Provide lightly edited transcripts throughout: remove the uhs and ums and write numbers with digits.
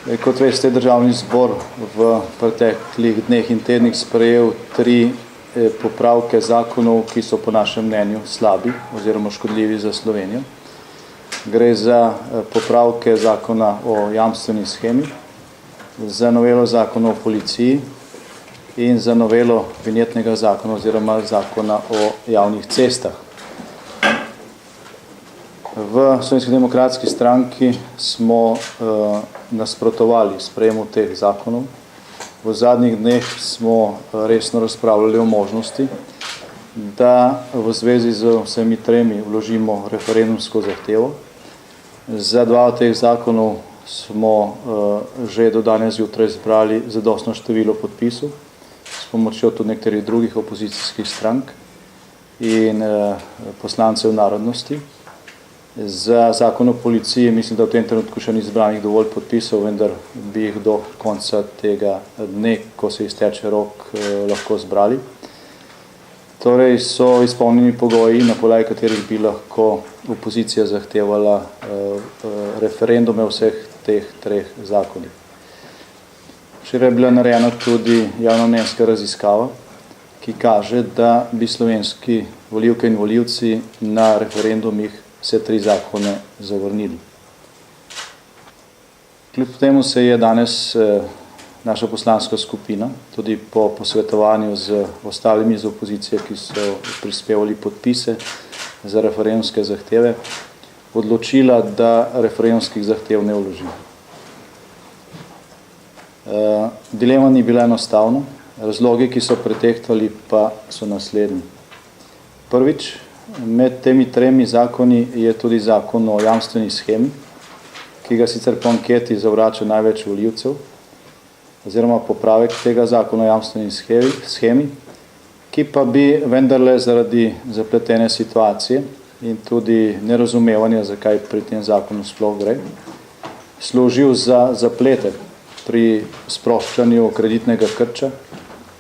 Kot veste, Državni zbor v preteklih dneh in tednih sprejel 3 popravke zakonov, ki so po našem mnenju slabi oziroma škodljivi za Slovenijo. Gre za popravke zakona o jamstveni shemi, za novelo zakona o policiji in za novelo vinjetnega zakona oziroma zakona o javnih cestah. V Slovenski demokratski stranki smo nasprotovali sprejemu teh zakonov. V zadnjih dneh smo resno razpravljali o možnosti, da v zvezi z vsemi 3 vložimo referendumsko zahtevo. Za 2 od teh zakonov smo že do danes zjutraj zbrali zadostno število podpisov s pomočjo tudi nekaterih drugih opozicijskih strank in poslancev narodnosti. Za zakon o policiji mislim, da v tem trenutku še ni zbranih dovolj podpisov, vendar bi jih do konca tega dne, ko se izteče rok, lahko zbrali. Torej so izpolnjeni pogoji, na podlagi katerih bi lahko opozicija zahtevala referendume vseh teh 3 zakonih. Včeraj je bila narejena tudi javnomnenjska raziskava, ki kaže, da bi slovenski volivke in volivci na referendumih vse 3 zakone zavrnili. Kljub temu se je danes naša poslanska skupina, tudi po posvetovanju z ostalimi iz opozicije, ki so prispevali podpise za referendumske zahteve, odločila, da referendumskih zahtev ne vloži. Dilema ni bila enostavna, razlogi, ki so pretehtali, pa so naslednji. Prvič, med temi 3 zakoni je tudi zakon o jamstveni shemi, ki ga sicer po anketi zavrača največ volivcev, oziroma popravek tega zakona o jamstveni shemi, ki pa bi vendarle zaradi zapletene situacije in tudi nerazumevanja, zakaj pri tem zakonu sploh gre, služil za zaplete pri sproščanju kreditnega krča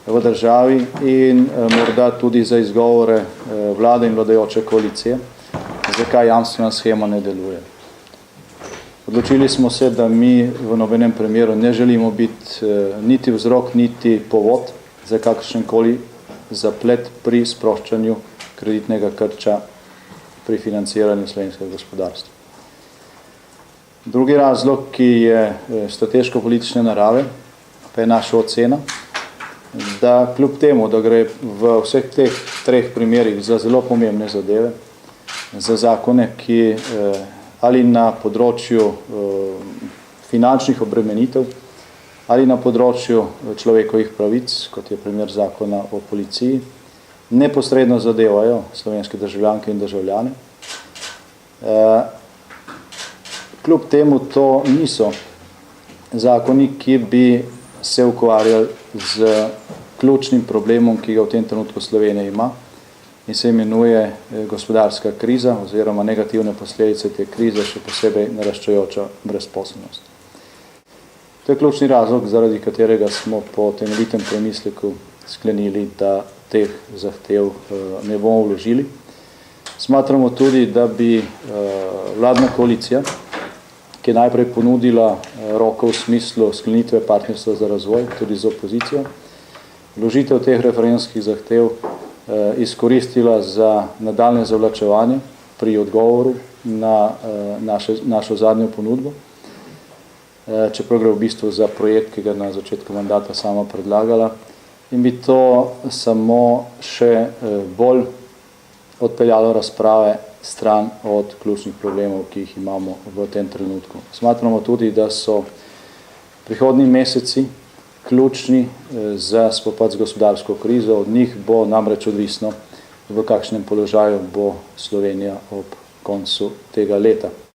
v državi in morda tudi za izgovore vlade in vladajoče koalicije, zakaj jamstvena shema ne deluje. Odločili smo se, da mi v nobenem primeru ne želimo biti niti vzrok, niti povod za kakršenkoli zaplet pri sproščanju kreditnega krča pri financiranju slovenskega gospodarstva. Drugi razlog, ki je strateško-politične narave, pa je naša ocena, da kljub temu, da gre v vseh teh 3 primerih za zelo pomembne zadeve, za zakone, ki ali na področju finančnih obremenitev, ali na področju človekovih pravic, kot je primer zakona o policiji, neposredno zadevajo slovenske državljanke in državljane. Kljub temu to niso zakoni, ki bi se ukvarjali z ključnim problemom, ki ga v tem trenutku Slovenija ima in se imenuje gospodarska kriza oziroma negativne posledice te krize, še posebej naraščajoča brezposelnost. To je ključni razlog, zaradi katerega smo po temeljitem premisleku sklenili, da teh zahtev ne bomo vložili. Smatramo tudi, da bi vladna koalicija, ki je najprej ponudila roko v smislu sklenitve partnerstva za razvoj, tudi z opozicijo, vložitev teh referendumskih zahtev izkoristila za nadaljnje zavlačevanje pri odgovoru na našo zadnjo ponudbo, čeprav gre v bistvu za projekt, ki ga na začetku mandata sama predlagala, in bi to samo še bolj odpeljalo razprave stran od ključnih problemov, ki jih imamo v tem trenutku. Smatramo tudi, da so prihodnji meseci ključni za spopad z gospodarsko krizo, od njih bo namreč odvisno, v kakšnem položaju bo Slovenija ob koncu tega leta.